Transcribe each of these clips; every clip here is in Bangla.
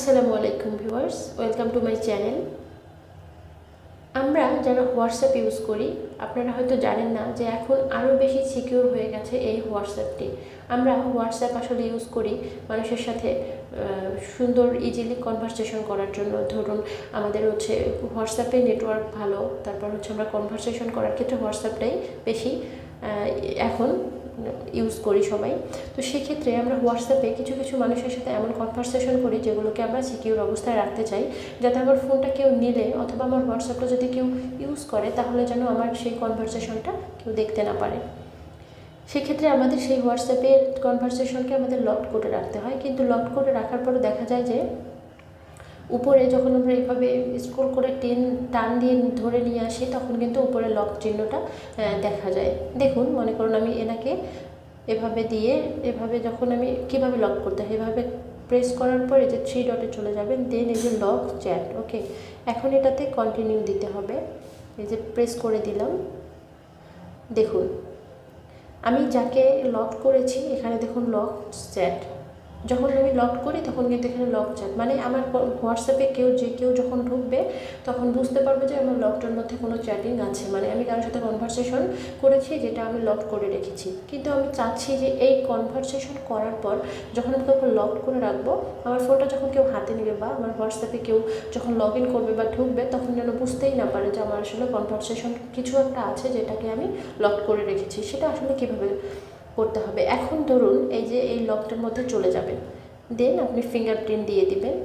আসসালামু আলাইকুম viewers, welcome to my channel. আমরা যারা হোয়াটসঅ্যাপ ইউজ করি, আপনারা হয়তো জানেন না যে এখন আরও বেশি সিকিউর হয়ে গেছে এই হোয়াটসঅ্যাপটি। আমরা হোয়াটসঅ্যাপ আসলে ইউজ করি মানুষের সাথে সুন্দর ইজিলি কনভারসেশন করার জন্য। ধরুন আমাদের হোয়াটসঅ্যাপে নেটওয়ার্ক ভালো, তারপর আমরা কনভারসেশন করার ক্ষেত্রে হোয়াটসঅ্যাপটাই বেশি এখন ইউজ করি সবাই। তো সেক্ষেত্রে আমরা হোয়াটসঅ্যাপে কিছু কিছু মানুষের সাথে এমন কনভারসেশন করি যেগুলোকে আমরা সিকিউর অবস্থায় রাখতে চাই, যাতে আমার ফোনটা কেউ নিলে অথবা আমার হোয়াটসঅ্যাপটা যদি কেউ ইউজ করে তাহলে যেন আমার সেই কনভারসেশনটা কেউ দেখতে না পারে। সেক্ষেত্রে আমাদের সেই হোয়াটসঅ্যাপের কনভারসেশনকে আমাদের লক করে রাখতে হয়, কিন্তু লক করে রাখার পরে দেখা যায় যে উপরে যখন আমরা এইভাবে স্ক্রল করে টান দিয়ে ধরে নিয়ে আসি তখন কিন্তু উপরে লক চিহ্নটা দেখা যায়। দেখুন, মনে করুন আমি এনাকে এভাবে দিয়ে এভাবে যখন আমি কীভাবে লক করতে হয়, এভাবে প্রেস করার পরে যে 3 ডটে চলে যাবেন, দেন এই যে লক চ্যাট। ওকে, এখন এটাতে কন্টিনিউ দিতে হবে। এই যে প্রেস করে দিলাম, দেখুন আমি যাকে লক করেছি এখানে দেখুন লক চ্যাট। যখন আমি লক করি তখন কিন্তু এখানে লক চ্যাট, মানে আমার হোয়াটসঅ্যাপে কেউ যখন ঢুকবে তখন বুঝতে পারবে যে আমার লকটার মধ্যে কোনো চ্যাটিং আছে, মানে আমি কারোর সাথে কনভারসেশন করেছি যেটা আমি লক করে রেখেছি। কিন্তু আমি চাচ্ছি যে এই কনভারসেশন করার পর যখন আমি কাউকে লক করে রাখবো, আমার ফোনটা যখন কেউ হাতে নেবে বা আমার হোয়াটসঅ্যাপে কেউ যখন লগ ইন করবে বা ঢুকবে তখন যেন বুঝতেই না পারে যে আমার আসলে কনভারসেশন কিছু একটা আছে যেটাকে আমি লক করে রেখেছি। সেটা আসলে কীভাবে করতে হবে, এখন ধরুন এই যে এই লকটার মধ্যে চলে যাবেন, দেন আপনি ফিঙ্গারপ্রিন্ট দিয়ে দিবেন।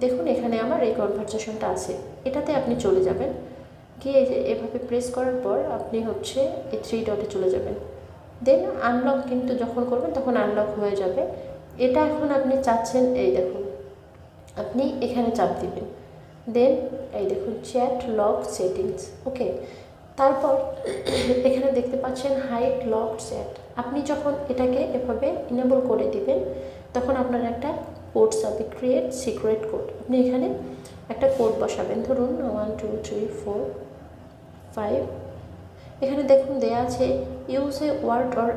দেখুন এখানে আমার এই কনভারসেশনটা আছে, এটাতে আপনি চলে যাবেন, গিয়ে এই যে এভাবে প্রেস করার পর আপনি এই 3 ডটে চলে যাবেন। দেন আনলক কিন্তু যখন করবেন তখন আনলক হয়ে যাবে। এটা এখন আপনি চাচ্ছেন, এই দেখুন আপনি এখানে চাপ দিবেন, দেন এই দেখুন চ্যাট লক সেটিংস। ওকে, তারপর এখানে দেখতে পাচ্ছেন হাইড লক চ্যাট। আপনি যখন এটাকে এভাবে ইনেবল করে দিবেন তখন আপনার একটা কোড যাবে, ক্রিয়েট সিক্রেট কোড। আপনি এখানে একটা কোড বসাবেন, ধরুন 1 2 3 4 5। এখানে দেখুন দেয়া আছে use a word or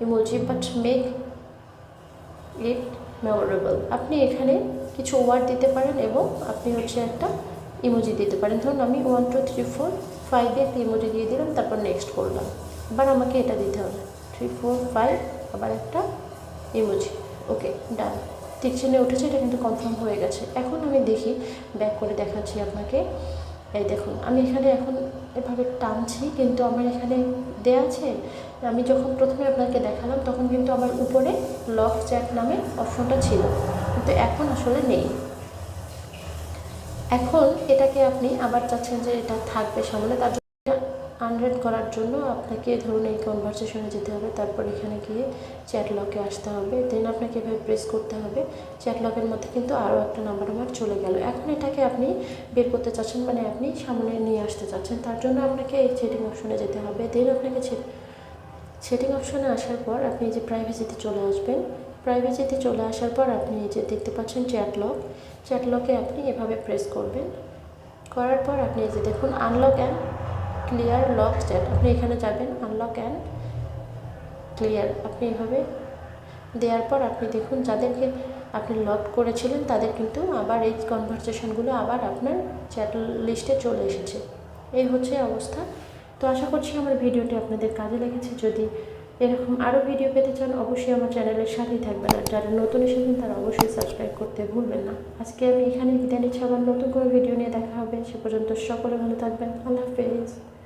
emoji but make it memorable. আপনি এখানে কিছু ওয়ার্ড দিতে পারেন এবং আপনি একটা ইমোজি দিতে পারেন। ধরুন আমি 1 2 3 4 5 একটা ইমোজি দিয়ে দিলাম, তারপর নেক্সট করলাম। আবার আমাকে এটা দিতে হবে 3 4 5, আবার একটা ইমোজি। ওকে, ডান। টিক চিহ্নে উঠেছে, এটা কিন্তু কনফার্ম হয়ে গেছে। এখন আমি দেখি, ব্যাক করে দেখাচ্ছি আপনাকে। এই দেখুন আমি এখানে এখন এভাবে টানছি, কিন্তু আমার এখানে দেয়া আছে, আমি যখন প্রথমে আপনাকে দেখালাম তখন কিন্তু আমার উপরে লক চ্যাট নামে অপশনটা ছিল, কিন্তু এখন আসলে নেই। এখন এটাকে আপনি আবার চাচ্ছেন যে এটা থাকবে সামনে, তার জন্য আনরেড করার জন্য আপনাকে ধরুন এই কনভারসেশনে যেতে হবে, তারপর এখানে গিয়ে চ্যাট লকে আসতে হবে, দেন আপনাকে এভাবে প্রেস করতে হবে। চ্যাট লকের মধ্যে কিন্তু আরও একটা নাম্বার আমার চলে গেল। এখন এটাকে আপনি বের করতে চাচ্ছেন, মানে আপনি সামনে নিয়ে আসতে চাচ্ছেন, তার জন্য আপনাকে এই সেটিং অপশনে যেতে হবে। দেন আপনাকে সেটিং অপশনে আসার পর আপনি এই যে প্রাইভেসিতে চলে আসবেন। প্রাইভেসিতে চলে আসার পর আপনি এই যে দেখতে পাচ্ছেন চ্যাট লকে আপনি এভাবে প্রেস করবেন। করার পর আপনি এই যে দেখুন unlock and clear lock chat, আপনি এখানে যাবেন, আনলক অ্যান্ড ক্লিয়ার আপনি এভাবে দেওয়ার পর আপনি দেখুন যাদেরকে আপনি লক করেছিলেন তাদের কিন্তু আবার এই কনভারসেশনগুলো আবার আপনার চ্যাট লিস্টে চলে এসেছে। এই অবস্থা। তো আশা করছি আমার ভিডিওটি আপনাদের কাজে লেগেছে। যদি এরকম আরও ভিডিও পেতে চান অবশ্যই আমার চ্যানেলের সাথেই থাকবেন, আর যারা নতুন এসেছেন তারা অবশ্যই সাবস্ক্রাইব করতে ভুলবেন না। আজকে আমি এখানে বিদায় নিচ্ছি, আবার নতুন কোনো ভিডিও নিয়ে দেখা হবে। সে পর্যন্ত সকলে ভালো থাকবেন। আল্লাহ হাফেজ।